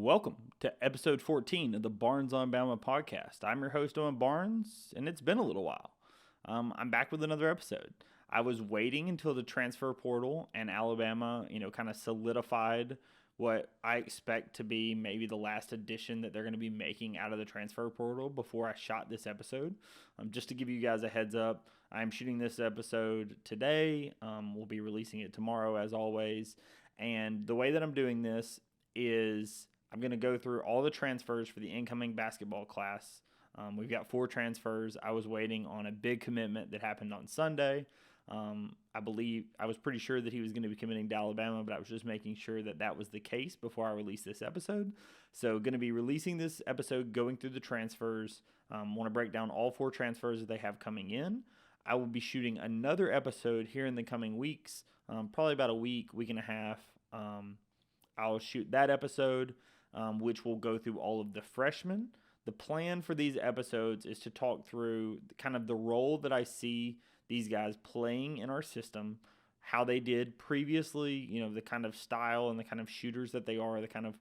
welcome to episode 14 of the Barnes on Bama podcast. I'm your host, Owen Barnes, and it's been a little while. I'm back with another episode. I was waiting until the transfer portal and Alabama, kind of solidified what I expect to be maybe the last addition that they're going to be making out of the transfer portal before I shot this episode. Just to give you guys a heads up, I'm shooting this episode today. We'll be releasing it tomorrow, as always. And the way that I'm doing this is I'm going to go through all the transfers for the incoming basketball class. We've got 4 transfers. I was waiting on a big commitment that happened on Sunday. I was pretty sure that he was going to be committing to Alabama, but I was just making sure that that was the case before I released this episode. So going to be releasing this episode, going through the transfers. Want to break down all 4 transfers that they have coming in. I will be shooting another episode here in the coming weeks, probably about a week and a half. I'll shoot that episode, which will go through all of the freshmen. The plan for these episodes is to talk through kind of the role that I see these guys playing in our system, how they did previously, the kind of style and the kind of shooters that they are, the kind of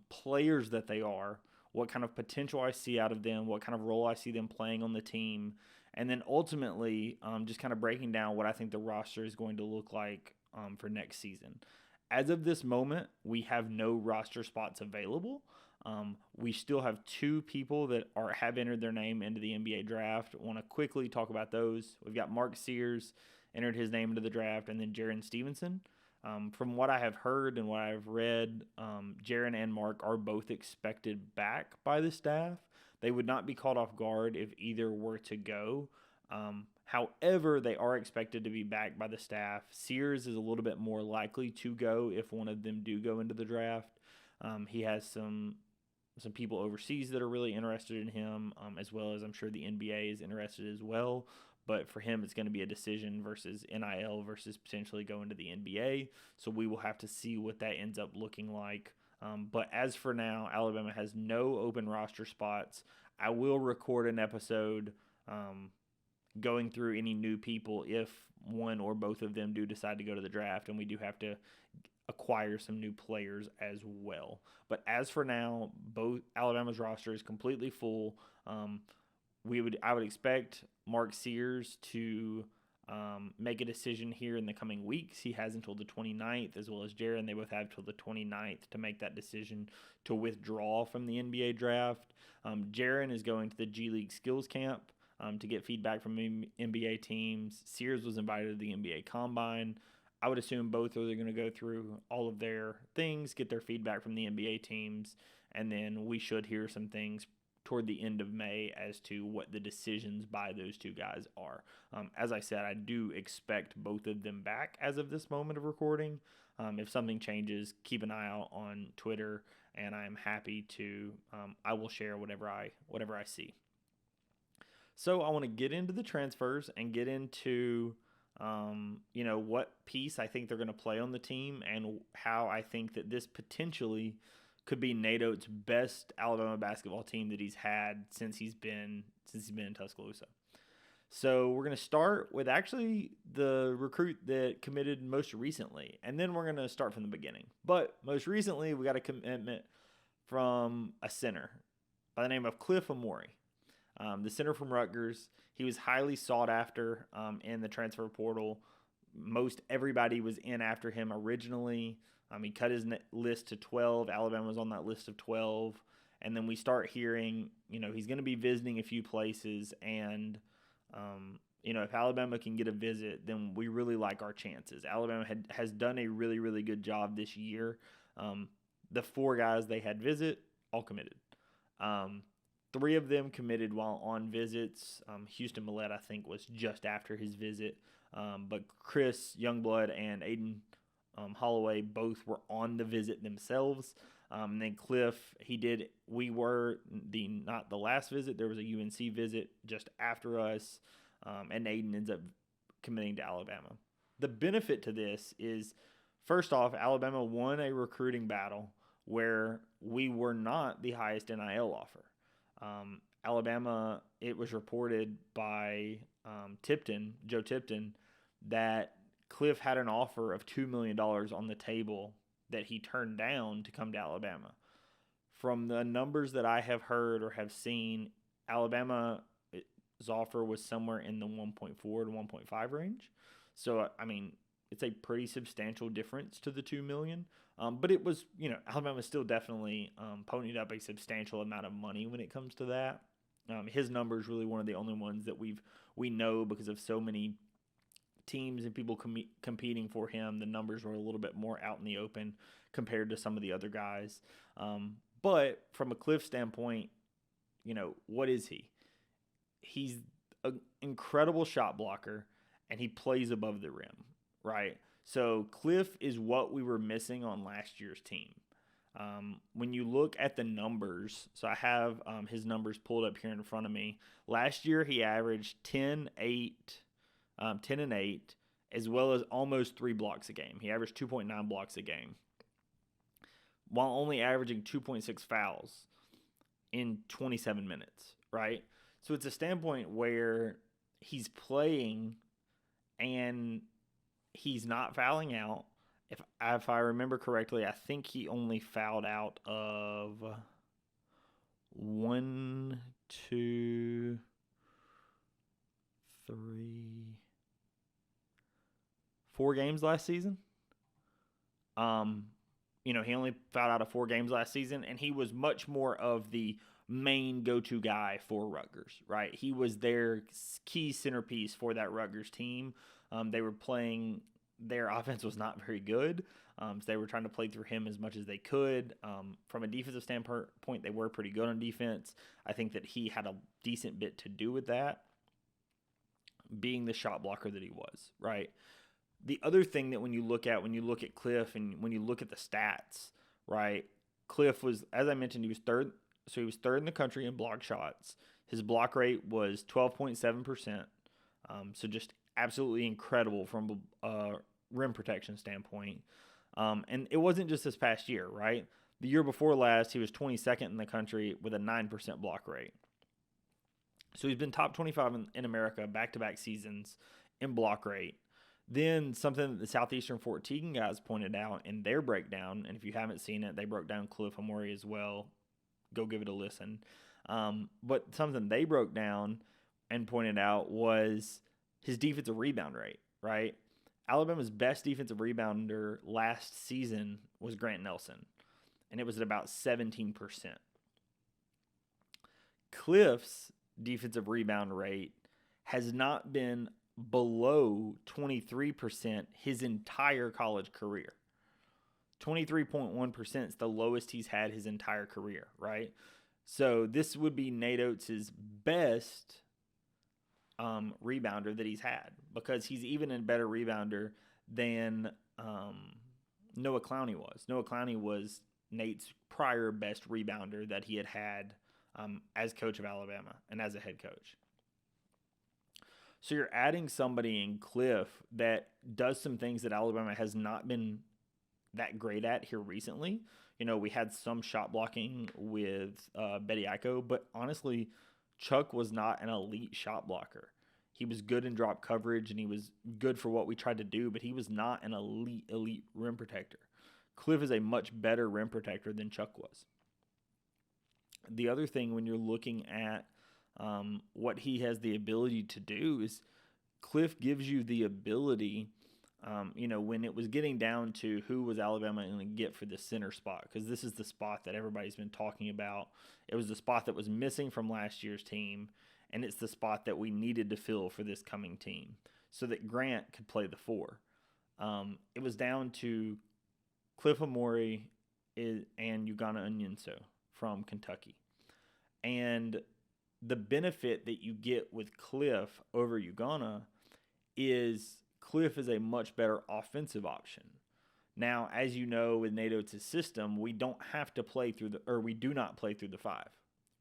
players that they are, what kind of potential I see out of them, what kind of role I see them playing on the team, and then ultimately just kind of breaking down what I think the roster is going to look like for next season. As of this moment, we have no roster spots available. We still have 2 people that have entered their name into the NBA draft. I want to quickly talk about those. We've got Mark Sears entered his name into the draft, and then Jaron Stevenson. From what I have heard and what I've read, Jaron and Mark are both expected back by the staff. They would not be caught off guard if either were to go. However, they are expected to be back by the staff. Sears is a little bit more likely to go if one of them do go into the draft. He has some people overseas that are really interested in him, as well as I'm sure the NBA is interested as well. But for him, it's going to be a decision versus NIL versus potentially going to the NBA. So we will have to see what that ends up looking like. But as for now, Alabama has no open roster spots. I will record an episode going through any new people if one or both of them do decide to go to the draft, and we do have to acquire some new players as well. But as for now, both Alabama's roster is completely full. I would expect Mark Sears to make a decision here in the coming weeks. He has until the 29th, as well as Jaron. They both have until the 29th to make that decision to withdraw from the NBA draft. Jaron is going to the G League Skills Camp to get feedback from NBA teams. Sears was invited to the NBA Combine. I would assume both are going to go through all of their things, get their feedback from the NBA teams, and then we should hear some things toward the end of May as to what the decisions by those 2 guys are. As I said, I do expect both of them back as of this moment of recording. If something changes, keep an eye out on Twitter, and I'm happy to. I will share whatever I see. So I want to get into the transfers and get into what piece I think they're going to play on the team and how I think that this potentially could be Nate Oates' best Alabama basketball team that he's had since he's been in Tuscaloosa. So we're going to start with actually the recruit that committed most recently, and then we're going to start from the beginning. But most recently, we got a commitment from a center by the name of Cliff Omoruyi. The center from Rutgers. He was highly sought after in the transfer portal. Most everybody was in after him originally. He cut his list to 12. Alabama was on that list of 12. And then we start hearing, he's going to be visiting a few places. And, if Alabama can get a visit, then we really like our chances. Alabama has done a really, really good job this year. The 4 guys they had visit, all committed. 3 of them committed while on visits. Houston Mallette, I think, was just after his visit. But Chris, Youngblood, and Aden Holloway both were on the visit themselves. And then Cliff, we were not the last visit. There was a UNC visit just after us. And Aden ends up committing to Alabama. The benefit to this is, first off, Alabama won a recruiting battle where we were not the highest NIL offer. Alabama, it was reported by Joe Tipton, that Cliff had an offer of $2 million on the table that he turned down to come to Alabama. from the numbers that I have heard or have seen, Alabama's offer was somewhere in the 1.4 to 1.5 range. So, I mean, it's a pretty substantial difference to the $2 million. But it was, Alabama still definitely ponied up a substantial amount of money when it comes to that. His number is really one of the only ones that we know because of so many teams and people competing for him. The numbers were a little bit more out in the open compared to some of the other guys. But from a Cliff standpoint, what is he? He's an incredible shot blocker, and he plays above the rim, right? So Cliff is what we were missing on last year's team. When you look at the numbers, so I have his numbers pulled up here in front of me. Last year he averaged 10 and 8, as well as almost 3 blocks a game. He averaged 2.9 blocks a game, while only averaging 2.6 fouls in 27 minutes, right? So it's a standpoint where he's playing and he's not fouling out. If I remember correctly, I think he only fouled out of 1, 2, 3, 4 games last season. He only fouled out of 4 games last season, and he was much more of the main go-to guy for Rutgers, right? He was their key centerpiece for that Rutgers team. They were playing, their offense was not very good, so they were trying to play through him as much as they could. From a defensive standpoint, they were pretty good on defense. I think that he had a decent bit to do with that, being the shot blocker that he was, right? The other thing that when you look at Cliff and when you look at the stats, right, Cliff was, as I mentioned, he was third. So he was third in the country in block shots. His block rate was 12.7%. So just absolutely incredible from a rim protection standpoint. And it wasn't just this past year, right? The year before last, he was 22nd in the country with a 9% block rate. So he's been top 25 in America back-to-back seasons in block rate. Then something that the Southeastern 14 guys pointed out in their breakdown, and if you haven't seen it, they broke down Cliff Omoruyi as well. Go give it a listen. But something they broke down and pointed out was his defensive rebound rate, right? Alabama's best defensive rebounder last season was Grant Nelson, and it was at about 17%. Cliff's defensive rebound rate has not been below 23% his entire college career. 23.1% is the lowest he's had his entire career, right? So this would be Nate Oates' best rebounder that he's had, because he's even a better rebounder than Noah Clowney was. Noah Clowney was Nate's prior best rebounder that he had as coach of Alabama and as a head coach. So you're adding somebody in Cliff that does some things that Alabama has not been that great at here recently. We had some shot blocking with Betty Iko, but honestly, Chuck was not an elite shot blocker. He was good in drop coverage, and he was good for what we tried to do, but he was not an elite rim protector. Cliff is a much better rim protector than Chuck was. The other thing when you're looking at what he has the ability to do is Cliff gives you the ability, when it was getting down to who was Alabama going to get for the center spot, because this is the spot that everybody's been talking about. It was the spot that was missing from last year's team, and it's the spot that we needed to fill for this coming team so that Grant could play the 4. It was down to Cliff Omoruyi and Ugonna Onyenso from Kentucky. And the benefit that you get with Cliff over Ugonna is Cliff is a much better offensive option. Now, as you know, with Nate Oates' system, we do not play through the 5,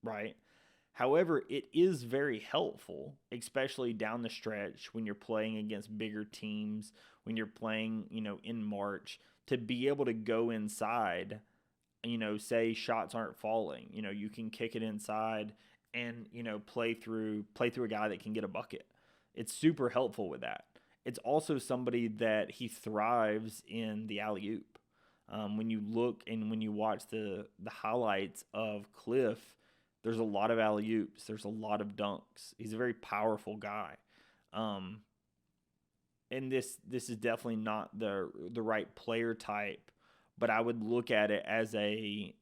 right? However, it is very helpful, especially down the stretch when you're playing against bigger teams, when you're playing, in March, to be able to go inside, say shots aren't falling, you can kick it inside and, play through a guy that can get a bucket. It's super helpful with that. It's also somebody that he thrives in the alley-oop. When you look and when you watch the highlights of Cliff, there's a lot of alley-oops. There's a lot of dunks. He's a very powerful guy. And this is definitely not the right player type, but I would look at it as a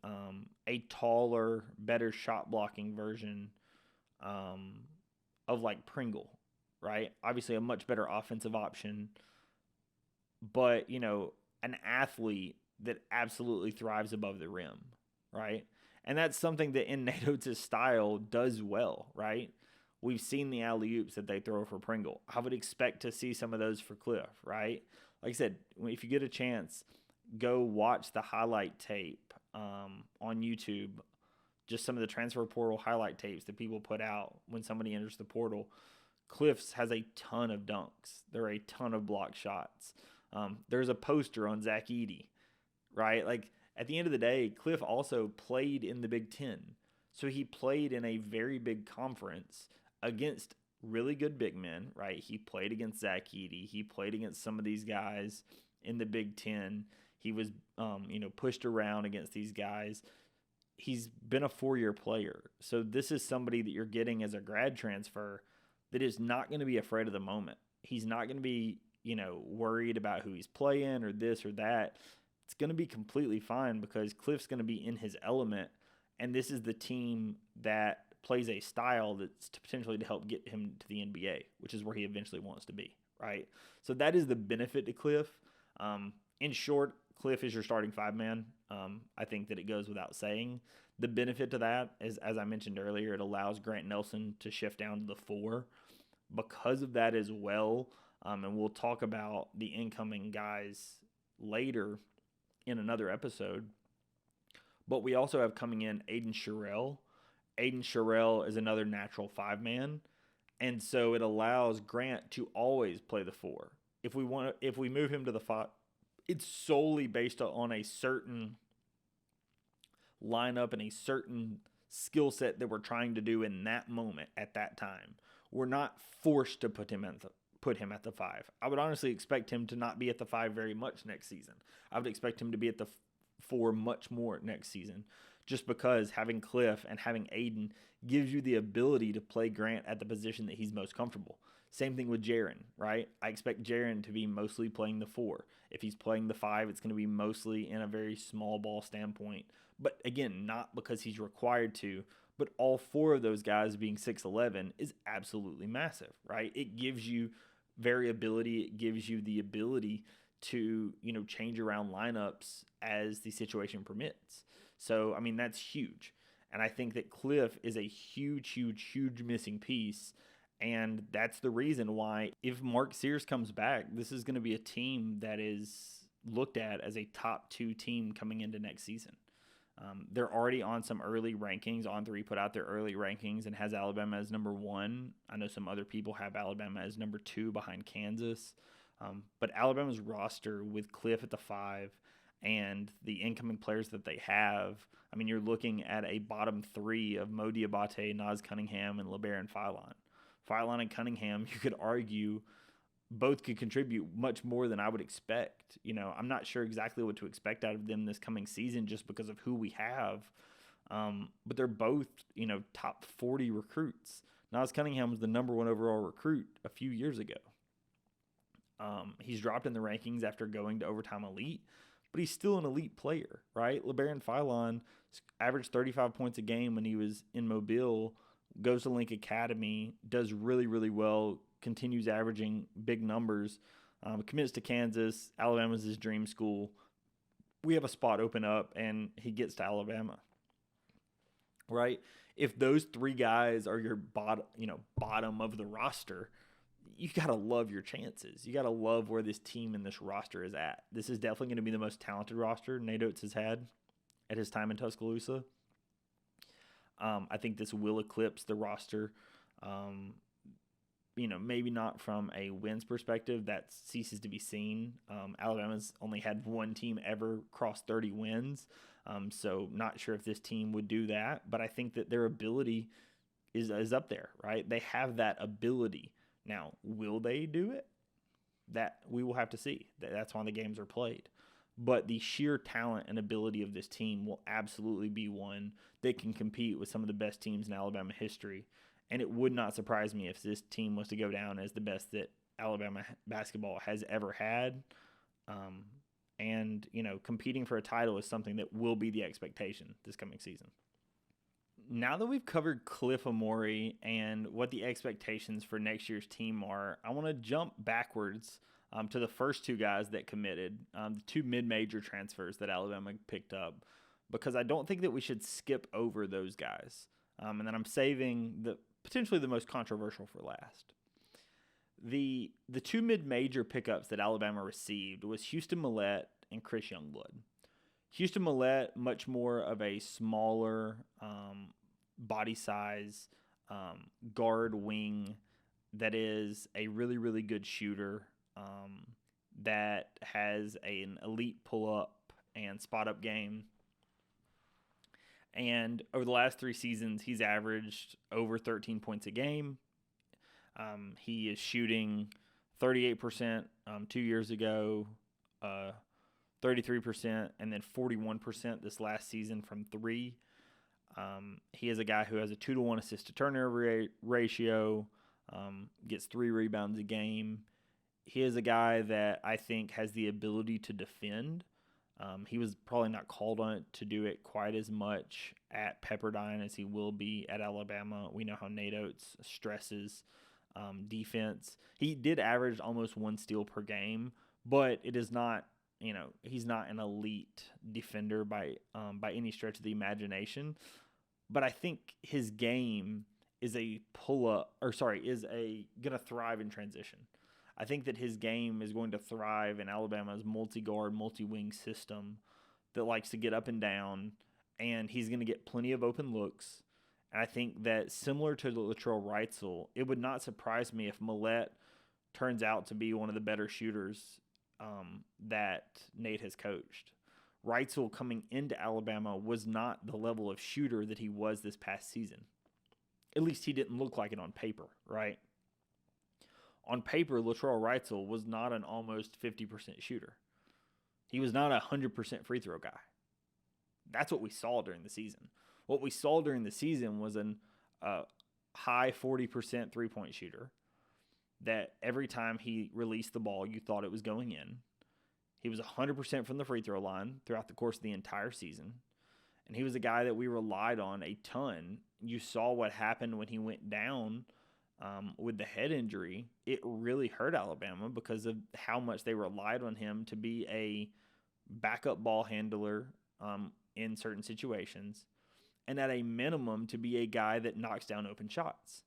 taller, better shot blocking version of like Pringle, right? Obviously a much better offensive option, but an athlete that absolutely thrives above the rim, right? And that's something that in Nate Oates' style does well, right? We've seen the alley-oops that they throw for Pringle. I would expect to see some of those for Cliff, right? Like I said, if you get a chance, go watch the highlight tape on YouTube, just some of the transfer portal highlight tapes that people put out when somebody enters the portal. Cliff's has a ton of dunks. There are a ton of block shots. There's a poster on Zach Edey, right? Like, at the end of the day, Cliff also played in the Big Ten. So he played in a very big conference against really good big men, right? He played against Zach Edey. He played against some of these guys in the Big Ten. He was, pushed around against these guys. He's been a 4-year player. So this is somebody that you're getting as a grad transfer that is not going to be afraid of the moment. He's not going to be, worried about who he's playing or this or that. It's going to be completely fine because Cliff's going to be in his element, and this is the team that plays a style that's potentially to help get him to the NBA, which is where he eventually wants to be, right? So that is the benefit to Cliff. In short, Cliff is your starting 5-man. I think that it goes without saying. The benefit to that is, as I mentioned earlier, it allows Grant Nelson to shift down to the 4. Because of that as well, and we'll talk about the incoming guys later in another episode, but we also have coming in Aden Sherrill. Aden Sherrill is another natural 5-man, and so it allows Grant to always play the 4. If we move him to the 5, it's solely based on a certain lineup and a certain skill set that we're trying to do in that moment at that time. We're not forced to put him at the 5. I would honestly expect him to not be at the 5 very much next season. I would expect him to be at the 4 much more next season, just because having Cliff and having Aden gives you the ability to play Grant at the position that he's most comfortable. Same thing with Jaren, right? I expect Jaren to be mostly playing the 4. If he's playing the 5, it's going to be mostly in a very small ball standpoint. But again, not because he's required to, but all 4 of those guys being 6'11" is absolutely massive, right? It gives you variability. It gives you the ability to, change around lineups as the situation permits. So, I mean, that's huge. And I think that Cliff is a huge, huge, huge missing piece. And that's the reason why, if Mark Sears comes back, this is going to be a team that is looked at as a top 2 team coming into next season. They're already on some early rankings. On3 put out their early rankings and has Alabama as number 1. I know some other people have Alabama as number 2 behind Kansas. But Alabama's roster with Cliff at the 5 and the incoming players that they have, I mean, you're looking at a bottom 3 of Mo Diabate, Naz Cunningham, and LeBaron Philon. Philon and Cunningham, you could argue, both could contribute much more than I would expect. I'm not sure exactly what to expect out of them this coming season just because of who we have. But they're both, top 40 recruits. Naz Cunningham was the number 1 overall recruit a few years ago. He's dropped in the rankings after going to Overtime Elite, but he's still an elite player, right? LeBaron Philon averaged 35 points a game when he was in Mobile, goes to Link Academy, does really, really well, continues averaging big numbers, commits to Kansas. Alabama's his dream school. We have a spot open up, and he gets to Alabama, right? If those 3 guys are your bottom of the roster, you got to love your chances. You got to love where this team and this roster is at. This is definitely going to be the most talented roster Nate Oates has had at his time in Tuscaloosa. I think this will eclipse the roster. Maybe not from a wins perspective. That ceases to be seen. Alabama's only had 1 team ever cross 30 wins. So not sure if this team would do that, but I think that their ability is up there, right? They have that ability. Now, will they do it? That we will have to see. That's why the games are played. but the sheer talent and ability of this team will absolutely be one that can compete with some of the best teams in Alabama history. And it would not surprise me if this team was to go down as the best that Alabama basketball has ever had. And, competing for a title is something that will be the expectation this coming season. Now that we've covered Cliff Omoruyi and what the expectations for next year's team are, I want to jump backwards to the first two guys that committed, the two mid-major transfers that Alabama picked up, because I don't think that we should skip over those guys. And then I'm saving potentially the most controversial for last. The two mid-major pickups that Alabama received was Houston Mallette and Chris Youngblood. Houston Mallette, much more of a smaller body size guard wing that is a really, really good shooter that has an elite pull-up and spot-up game. And over the last 3 seasons, he's averaged over 13 points a game. He is shooting 38% 2 years ago, 33%, and then 41% this last season from 3. He is a guy who has a 2-to-1 assist-to-turnover ratio, gets 3 rebounds a game. He is a guy that I think has the ability to defend. He was probably not called on to do it quite as much at Pepperdine as he will be at Alabama. We know how Nate Oates stresses defense. He did average almost 1 steal per game, but it is not, he's not an elite defender by any stretch of the imagination. But I think his game is going to thrive in transition. I think that his game is going to thrive in Alabama's multi-guard, multi-wing system that likes to get up and down, and he's going to get plenty of open looks. And I think that similar to Latrell Wrightsell, it would not surprise me if Mallette turns out to be one of the better shooters that Nate has coached. Wrightsell coming into Alabama was not the level of shooter that he was this past season. At least he didn't look like it on paper, right? On paper, Latrell Wrightsell was not an almost 50% shooter. He was not a 100% free throw guy. That's what we saw during the season. What we saw during the season was a high 40% three-point shooter that every time he released the ball, you thought it was going in. He was 100% from the free throw line throughout the course of the entire season. And he was a guy that we relied on a ton. You saw what happened when he went down with the head injury. It really hurt Alabama because of how much they relied on him to be a backup ball handler in certain situations, and at a minimum to be a guy that knocks down open shots.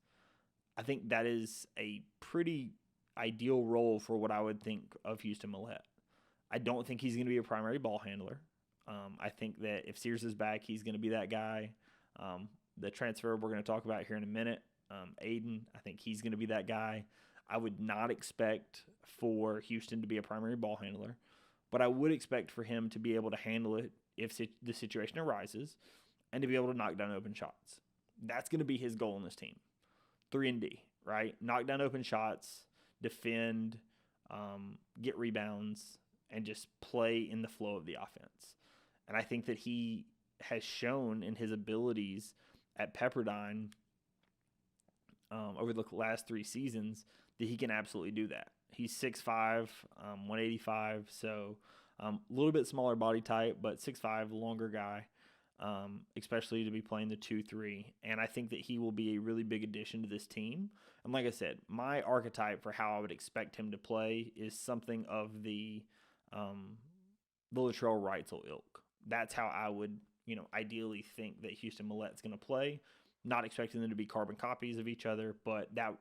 I think that is a pretty ideal role for what I would think of Houston Mallette. I don't think he's going to be a primary ball handler. I think that if Sears is back, he's going to be that guy. The transfer we're going to talk about here in a minute, Aden, I think he's going to be that guy. I would not expect for Houston to be a primary ball handler, but I would expect for him to be able to handle it if the situation arises and to be able to knock down open shots. That's going to be his goal in this team. 3-and-D, right? Knock down open shots, defend, get rebounds, and just play in the flow of the offense. And I think that he has shown in his abilities at Pepperdine over the last 3 seasons that he can absolutely do that. He's 6'5", 185, so a little bit smaller body type, but 6'5", longer guy, especially to be playing the 2-3. And I think that he will be a really big addition to this team. And like I said, my archetype for how I would expect him to play is something of the Latrell Wrightsell ilk. That's how I would, ideally think that Houston Mallette's going to play. Not expecting them to be carbon copies of each other, but that's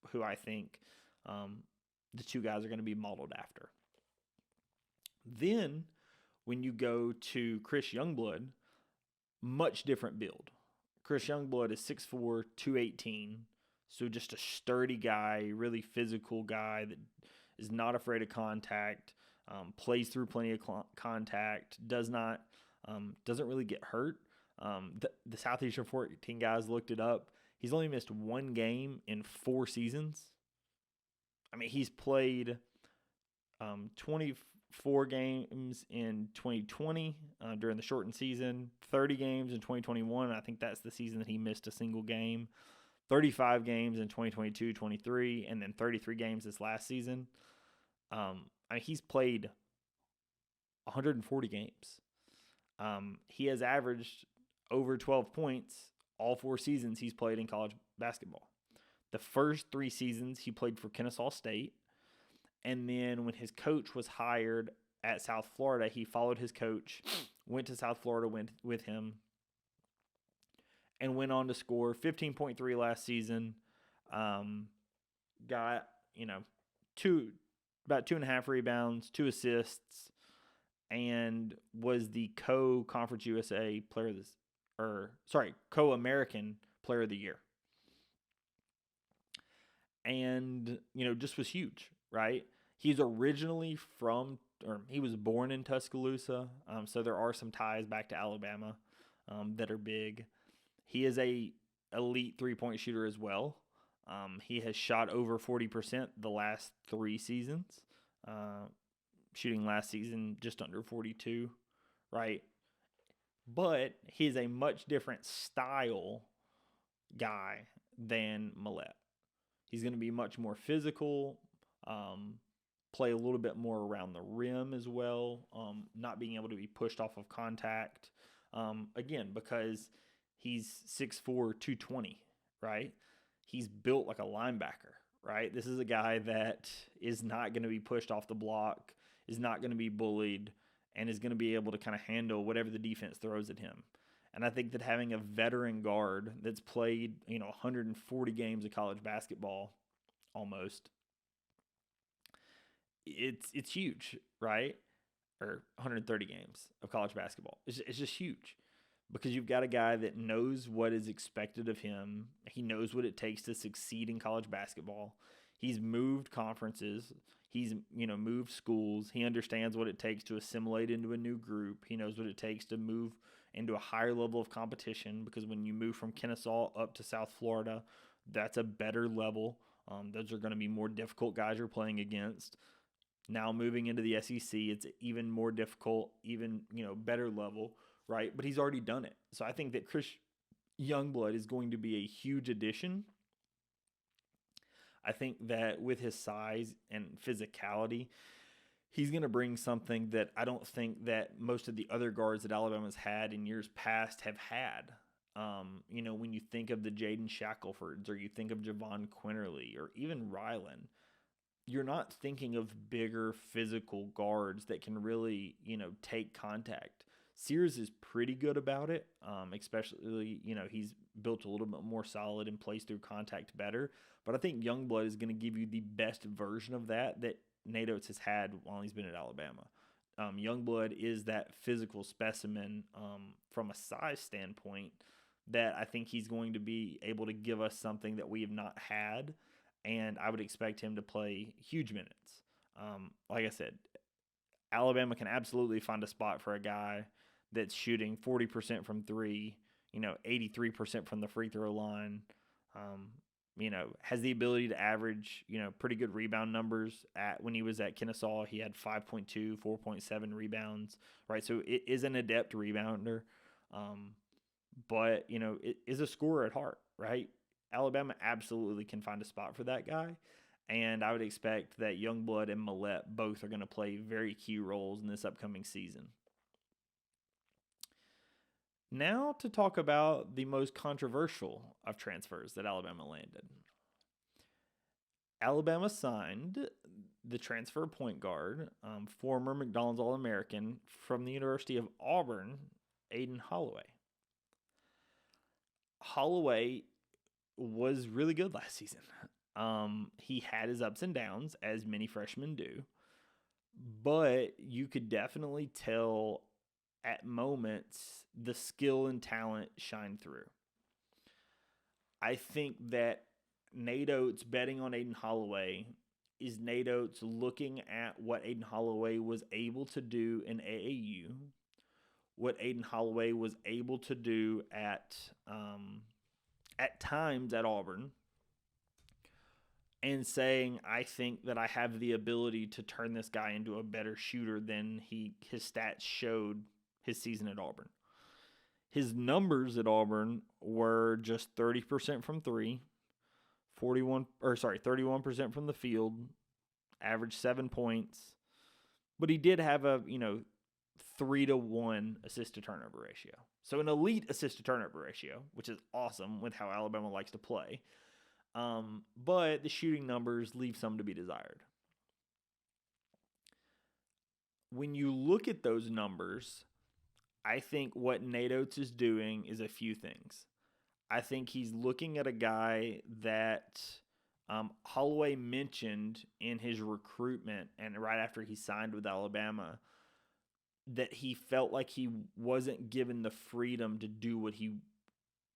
who I think the two guys are going to be modeled after. Then, when you go to Chris Youngblood, much different build. Chris Youngblood is 6'4", 218, so just a sturdy guy, really physical guy that is not afraid of contact, plays through plenty of contact, doesn't really get hurt. The Southeastern 14 guys looked it up. He's only missed 1 game in 4 seasons. I mean, he's played 24 games in 2020 during the shortened season, 30 games in 2021. I think that's the season that he missed a single game. 35 games in 2022-23, and then 33 games this last season. He's played 140 games. He has averaged over 12 points all 4 seasons he's played in college basketball. The first 3 seasons he played for Kennesaw State, and then when his coach was hired at South Florida, he followed his coach, went to South Florida with him, and went on to score 15.3 last season. Got, about 2.5 rebounds, 2 assists, and was the co-Conference USA player of this, co-American player of the year. And, just was huge, right? He's originally he was born in Tuscaloosa, so there are some ties back to Alabama that are big. He is a elite three-point shooter as well. He has shot over 40% the last 3 seasons, shooting last season just under 42, right? But he's a much different style guy than Mallette. He's going to be much more physical, play a little bit more around the rim as well, not being able to be pushed off of contact. Again, because he's 6'4", 220, right? He's built like a linebacker, right? This is a guy that is not going to be pushed off the block, is not going to be bullied, and is going to be able to kind of handle whatever the defense throws at him. And I think that having a veteran guard that's played, 140 games of college basketball almost, it's huge, right? Or 130 games of college basketball. It's just huge because you've got a guy that knows what is expected of him. He knows what it takes to succeed in college basketball. He's moved conferences. He's, moved schools. He understands what it takes to assimilate into a new group. He knows what it takes to move into a higher level of competition because when you move from Kennesaw up to South Florida, that's a better level. Those are going to be more difficult guys you're playing against. Now moving into the SEC, it's even more difficult, even, better level, right? But he's already done it. So I think that Chris Youngblood is going to be a huge addition. I think that with his size and physicality, he's going to bring something that I don't think that most of the other guards that Alabama's had in years past have had. When you think of the Jaden Shacklefords or you think of Javon Quinterly or even Rylan, you're not thinking of bigger physical guards that can really, take contact. Sears is pretty good about it, especially, he's built a little bit more solid and plays through contact better. But I think Youngblood is going to give you the best version of that Nate Oates has had while he's been at Alabama. Youngblood is that physical specimen from a size standpoint that I think he's going to be able to give us something that we have not had, and I would expect him to play huge minutes. Like I said, Alabama can absolutely find a spot for a guy that's shooting 40% from 3, 83% from the free throw line, has the ability to average, pretty good rebound numbers. When he was at Kennesaw, he had 5.2, 4.7 rebounds, right? So it is an adept rebounder, but, it is a scorer at heart, right? Alabama absolutely can find a spot for that guy, and I would expect that Youngblood and Mallette both are going to play very key roles in this upcoming season. Now to talk about the most controversial of transfers that Alabama landed. Alabama signed the transfer point guard, former McDonald's All-American from the University of Auburn, Aden Holloway. Holloway was really good last season. He had his ups and downs, as many freshmen do, but you could definitely tell at moments the skill and talent shine through. I think that Nate Oates betting on Aden Holloway is Nate Oates looking at what Aden Holloway was able to do in AAU, what Aden Holloway was able to do at times at Auburn, and saying, I think that I have the ability to turn this guy into a better shooter than his stats showed his season at Auburn. His numbers at Auburn were just 30% from three, 31% from the field, averaged 7 points. But he did have a, 3-to-1 assist to turnover ratio. So an elite assist to turnover ratio, which is awesome with how Alabama likes to play. But the shooting numbers leave some to be desired. When you look at those numbers, I think what Nate Oates is doing is a few things. I think he's looking at a guy that Holloway mentioned in his recruitment and right after he signed with Alabama, that he felt like he wasn't given the freedom to do what he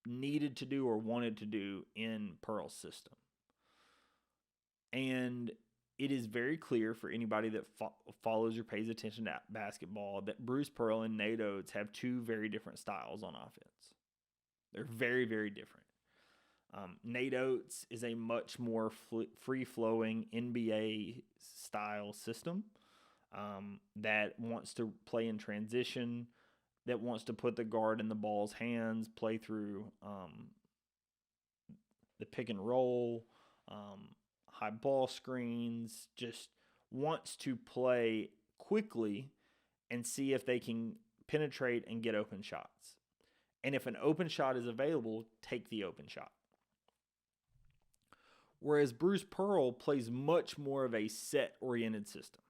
needed to do or wanted to do in Pearl's system. And it is very clear for anybody that follows or pays attention to basketball that Bruce Pearl and Nate Oates have two very different styles on offense. They're very, very different. Nate Oates is a much more free-flowing NBA-style system that wants to play in transition, that wants to put the guard in the ball's hands, play through the pick and roll, high ball screens, just wants to play quickly and see if they can penetrate and get open shots. And if an open shot is available, take the open shot. Whereas Bruce Pearl plays much more of a set-oriented system.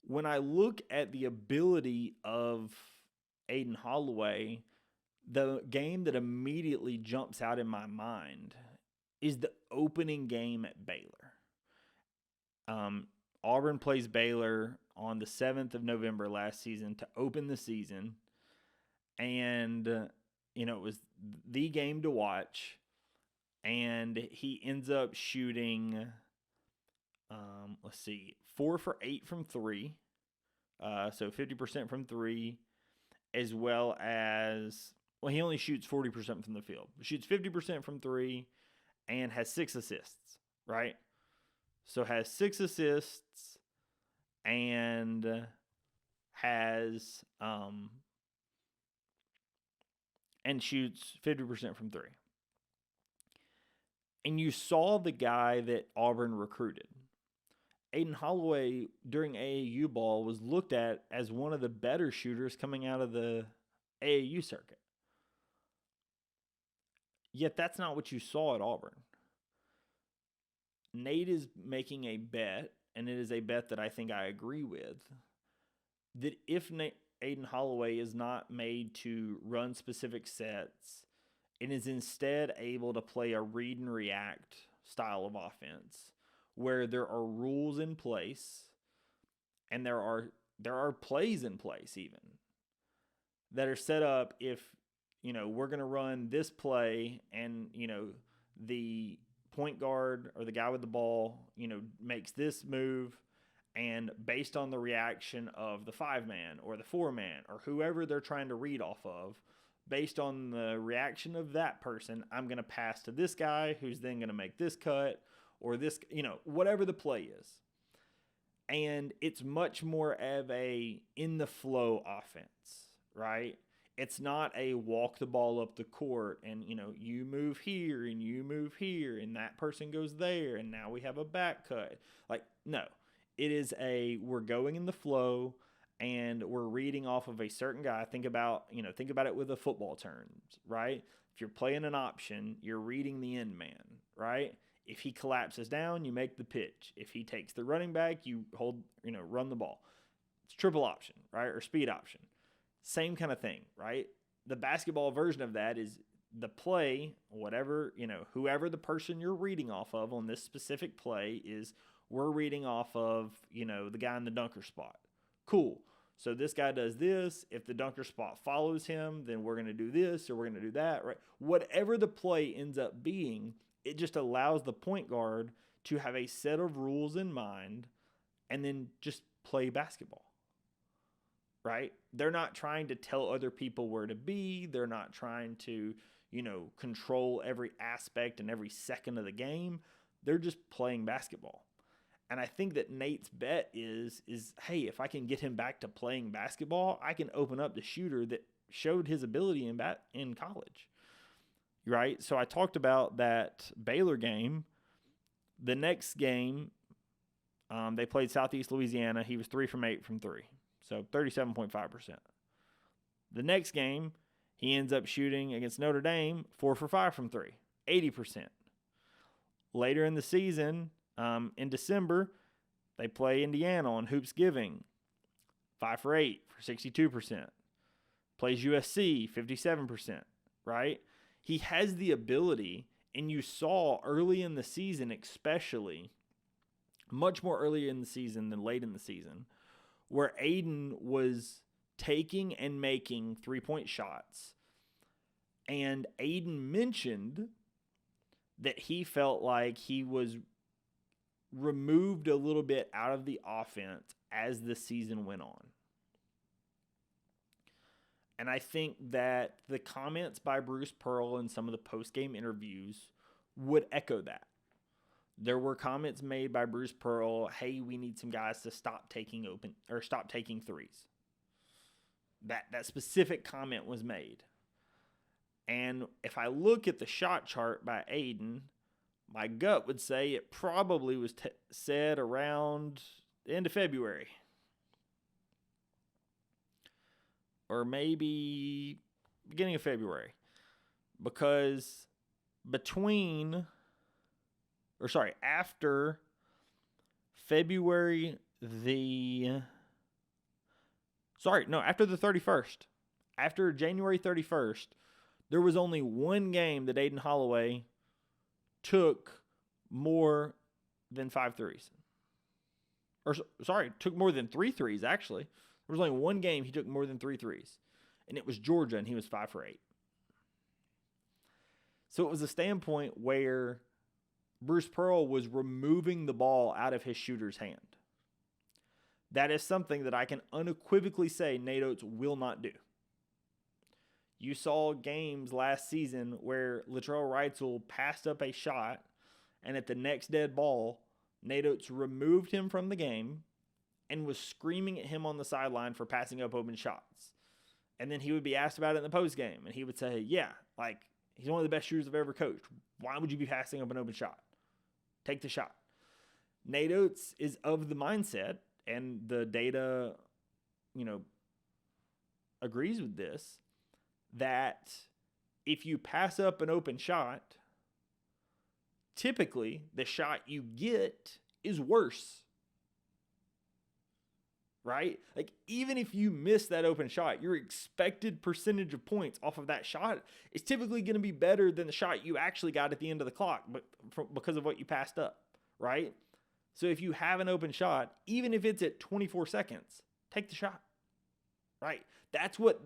When I look at the ability of Aden Holloway, the game that immediately jumps out in my mind is the opening game at Baylor. Auburn plays Baylor on the 7th of November last season to open the season. And, it was the game to watch. And he ends up shooting, 4 for 8 from three. So 50% from three, as well as, he only shoots 40% from the field. He shoots 50% from three and has 6 assists, right? So has 6 assists and has, and shoots 50% from three. And you saw the guy that Auburn recruited. Aden Holloway, during AAU ball, was looked at as one of the better shooters coming out of the AAU circuit. Yet that's not what you saw at Auburn. Nate is making a bet, and it is a bet that I think I agree with, that if Aden Holloway is not made to run specific sets and is instead able to play a read and react style of offense, where there are rules in place and there are plays in place even that are set up if, we're going to run this play and, the point guard or the guy with the ball, makes this move, and based on the reaction of the 5-man or the 4-man or whoever they're trying to read off of, based on the reaction of that person, I'm going to pass to this guy who's then going to make this cut, or this, whatever the play is. And it's much more of a in-the-flow offense, right? It's not a walk the ball up the court and, you move here and you move here and that person goes there and now we have a back cut. No. It is we're going in the flow and we're reading off of a certain guy. Think about it with a football terms, right? If you're playing an option, you're reading the end man, right? If he collapses down, you make the pitch. If he takes the running back, you run the ball. It's triple option, right? Or speed option. Same kind of thing, right? The basketball version of that is the play, whatever, whoever the person you're reading off of on this specific play is, we're reading off of, the guy in the dunker spot. Cool. So this guy does this. If the dunker spot follows him, then we're going to do this or we're going to do that, right? Whatever the play ends up being, it just allows the point guard to have a set of rules in mind and then just play basketball, right? They're not trying to tell other people where to be. They're not trying to, control every aspect and every second of the game. They're just playing basketball. And I think that Nate's bet is hey, if I can get him back to playing basketball, I can open up the shooter that showed his ability in college. Right? So I talked about that Baylor game. The next game, they played Southeast Louisiana. He was 3 from 8 from 3. So 37.5%. The next game, he ends up shooting against Notre Dame 4 for 5 from 3, 80%. Later in the season, in December, they play Indiana on Hoops Giving, 5 for 8 for 62%. Plays USC, 57%, right? He has the ability, and you saw early in the season especially, much more early in the season than late in the season, where Aden was taking and making three-point shots. And Aden mentioned that he felt like he was removed a little bit out of the offense as the season went on. And I think that the comments by Bruce Pearl in some of the post-game interviews would echo that. There were comments made by Bruce Pearl, hey, we need some guys to stop taking threes. That specific comment was made. And if I look at the shot chart by Aden, my gut would say it probably was said around the end of February. Or maybe beginning of February. Because after February after the 31st. After January 31st, there was only one game that Aden Holloway took more than 5 threes. Took more than 3 threes, actually. There was only one game he took more than 3 threes. And it was Georgia, and he was 5 for 8. So it was a standpoint where Bruce Pearl was removing the ball out of his shooter's hand. That is something that I can unequivocally say Nate Oates will not do. You saw games last season where Latrell Wrightsell passed up a shot, and at the next dead ball, Nate Oates removed him from the game and was screaming at him on the sideline for passing up open shots. And then he would be asked about it in the postgame, and he would say, yeah, he's one of the best shooters I've ever coached. Why would you be passing up an open shot? Take the shot. Nate Oates is of the mindset, and the data, agrees with this, that if you pass up an open shot, typically the shot you get is worse. Right? Even if you miss that open shot, your expected percentage of points off of that shot is typically going to be better than the shot you actually got at the end of the clock, but because of what you passed up, right? So if you have an open shot, even if it's at 24 seconds, take the shot, right? That's what,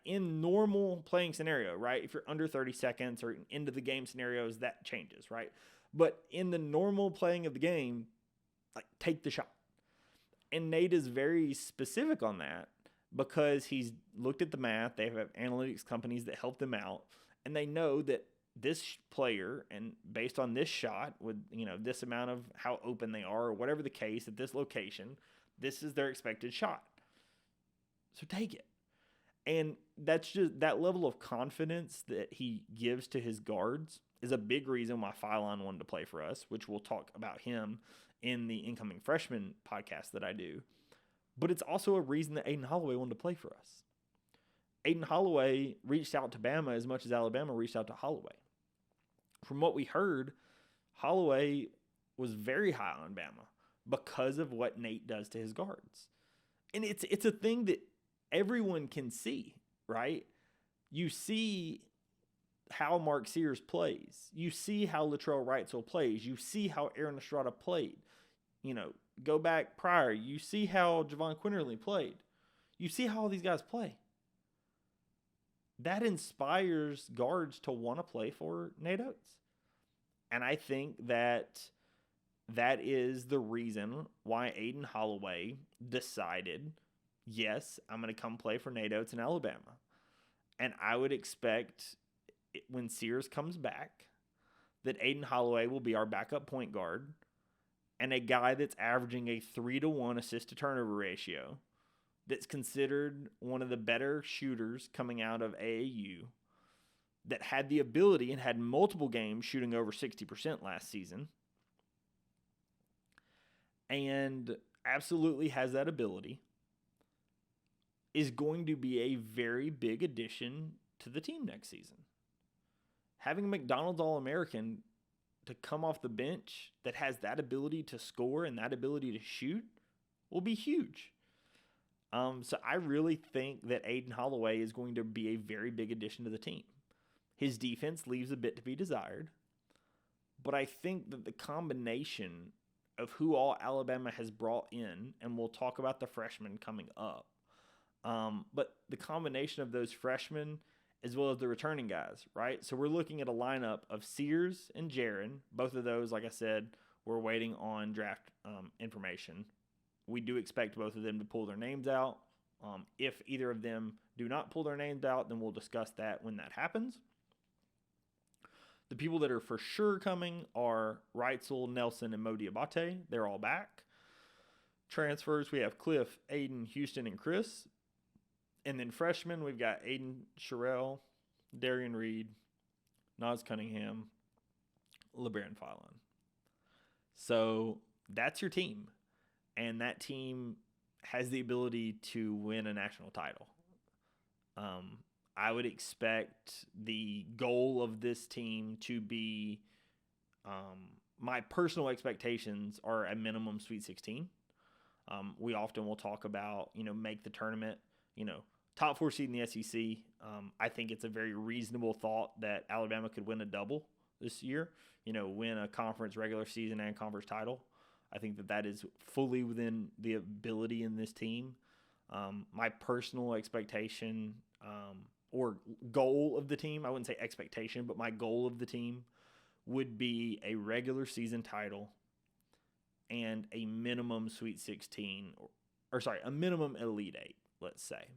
in normal playing scenario, right? If you're under 30 seconds or into the game scenarios, that changes, right? But in the normal playing of the game, take the shot. And Nate is very specific on that because he's looked at the math. They have analytics companies that help them out, and they know that this player, and based on this shot with, this amount of how open they are or whatever the case at this location, this is their expected shot. So take it. And that's just that level of confidence that he gives to his guards is a big reason why Phylon wanted to play for us, which we'll talk about him in the incoming freshman podcast that I do. But it's also a reason that Aden Holloway wanted to play for us. Aden Holloway reached out to Bama as much as Alabama reached out to Holloway. From what we heard, Holloway was very high on Bama because of what Nate does to his guards. And it's a thing that everyone can see, right? You see how Mark Sears plays. You see how Latrell Wrightsell plays. You see how Aaron Estrada played. Go back prior. You see how Javon Quinterly played. You see how all these guys play. That inspires guards to want to play for Nate Oates. And I think that is the reason why Aden Holloway decided, yes, I'm going to come play for Nate Oates in Alabama. And I would expect when Sears comes back that Aden Holloway will be our backup point guard and a guy that's averaging a 3-to-1 assist to turnover ratio, that's considered one of the better shooters coming out of AAU, that had the ability and had multiple games shooting over 60% last season, and absolutely has that ability, is going to be a very big addition to the team next season. Having a McDonald's All-American to come off the bench that has that ability to score and that ability to shoot will be huge. So I really think that Aden Holloway is going to be a very big addition to the team. His defense leaves a bit to be desired, but I think that the combination of who all Alabama has brought in, and we'll talk about the freshmen coming up, but the combination of those freshmen as well as the returning guys, right? So we're looking at a lineup of Sears and Jaron. Both of those, like I said, we're waiting on draft information. We do expect both of them to pull their names out. If either of them do not pull their names out, then we'll discuss that when that happens. The people that are for sure coming are Reitzel, Nelson, and Mo Diabate. They're all back. Transfers, we have Cliff, Aden, Houston, and Chris. And then freshmen, we've got Aiden Sherrill, Darian Reed, Naz Cunningham, LeBaron Philon. So that's your team. And that team has the ability to win a national title. I would expect the goal of this team to be, my personal expectations are a minimum Sweet 16. We often will talk about, make the tournament, top 4 seed in the SEC. I think it's a very reasonable thought that Alabama could win a double this year, win a conference regular season and conference title. I think that is fully within the ability in this team. My personal expectation or goal of the team, I wouldn't say expectation, but my goal of the team would be a regular season title and a minimum Sweet 16, a minimum Elite 8, let's say.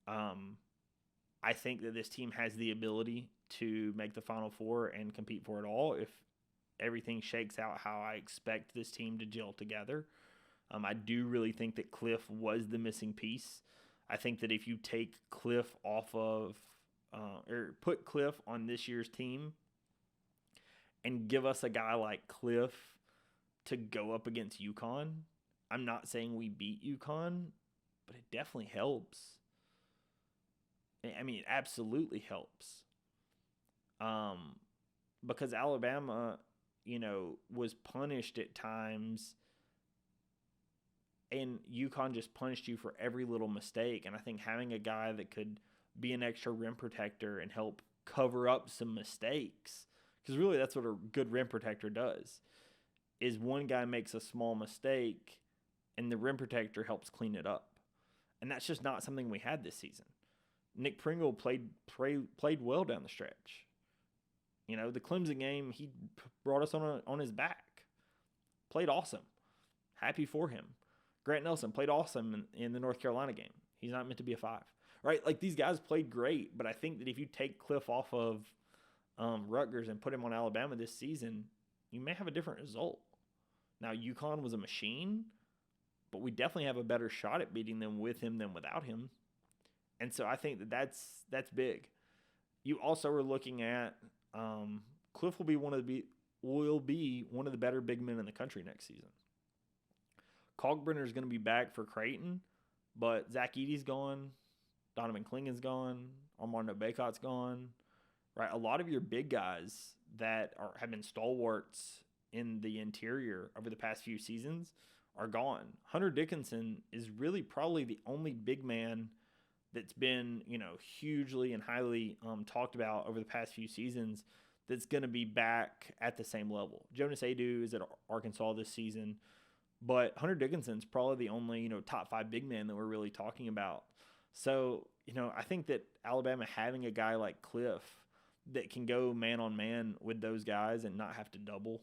I think that this team has the ability to make the Final Four and compete for it all if everything shakes out how I expect this team to gel together. I do really think that Cliff was the missing piece. I think that if you take Cliff off of, or put Cliff on this year's team and give us a guy like Cliff to go up against UConn, I'm not saying we beat UConn, but it definitely helps. I mean, it absolutely helps. Because Alabama, was punished at times, and UConn just punished you for every little mistake. And I think having a guy that could be an extra rim protector and help cover up some mistakes, because really that's what a good rim protector does, is one guy makes a small mistake and the rim protector helps clean it up. And that's just not something we had this season. Nick Pringle played well down the stretch. The Clemson game, he brought us on his back. Played awesome. Happy for him. Grant Nelson played awesome in the North Carolina game. He's not meant to be a 5. Right? Like, these guys played great, but I think that if you take Cliff off of Rutgers and put him on Alabama this season, you may have a different result. Now, UConn was a machine, but we definitely have a better shot at beating them with him than without him. And so I think that's big. You also are looking at Cliff will be one of the better big men in the country next season. Kalkbrenner is going to be back for Creighton, but Zach Edey's gone, Donovan Klingen's gone, Armando Bacot's gone. Right, a lot of your big guys that have been stalwarts in the interior over the past few seasons are gone. Hunter Dickinson is really probably the only big man that's been, hugely and highly talked about over the past few seasons that's going to be back at the same level. Jonas Adu is at Arkansas this season, but Hunter Dickinson's probably the only, top 5 big man that we're really talking about. So, I think that Alabama having a guy like Cliff that can go man-on-man with those guys and not have to double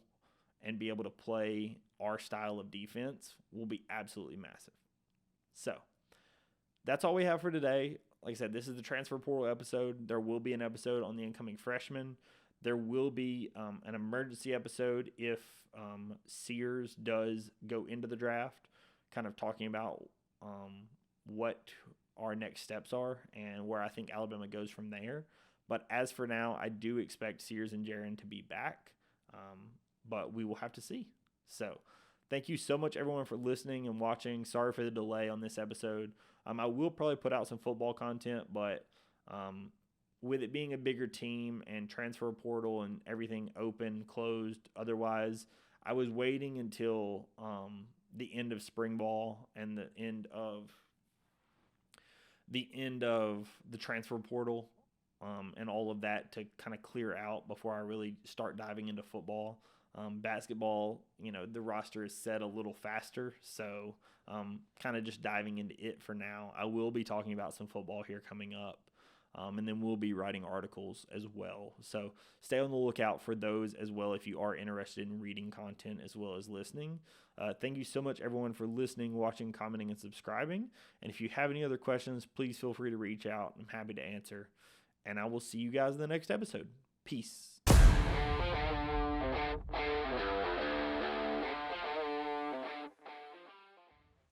and be able to play our style of defense will be absolutely massive. So, that's all we have for today. Like I said, this is the transfer portal episode. There will be an episode on the incoming freshmen. There will be an emergency episode if Sears does go into the draft, kind of talking about what our next steps are and where I think Alabama goes from there. But as for now, I do expect Sears and Jaron to be back, but we will have to see. So thank you so much, everyone, for listening and watching. Sorry for the delay on this episode. I will probably put out some football content, but with it being a bigger team and transfer portal and everything open, closed, otherwise, I was waiting until the end of spring ball and the end of the transfer portal and all of that to kind of clear out before I really start diving into football. Basketball, the roster is set a little faster, so kind of just diving into it for now. I will be talking about some football here coming up, and then we'll be writing articles as well. So stay on the lookout for those as well if you are interested in reading content as well as listening. Thank you so much, everyone, for listening, watching, commenting, and subscribing. And if you have any other questions, please feel free to reach out. I'm happy to answer. And I will see you guys in the next episode. Peace.